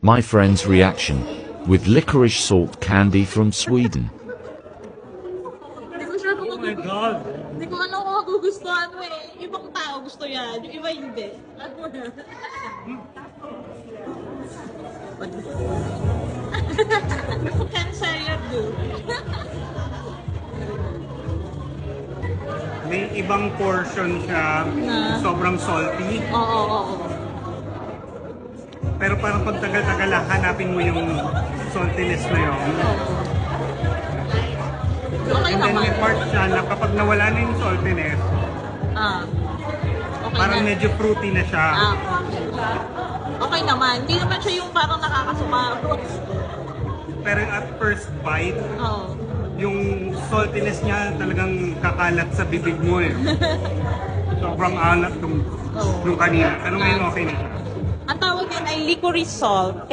My friend's reaction with licorice salt candy from Sweden. Hindi ko sure kung Oh my God! Hindi ko alam kung magugustuhan mo eh. Ibang tao gusto yan, yung iba hindi. Ano na? What can Sayat do? May ibang portion siya, Na? sobrang salty. Oo. Pero parang pag tagal-tagal hanapin mo yung saltiness na yun. Okay And then naman. may part siya na kapag nawala na yung saltiness, Ah. Okay parang na. medyo fruity na siya. Ah, okay. Okay naman. Hindi naman siya yung parang nakakasuma. Pero at first bite, Oo. yung saltiness niya talagang kakalat sa bibig mo eh. Sobrang alat nung kanina. Pero ngayon okay na siya. Ang tawag yan ay licorice salt.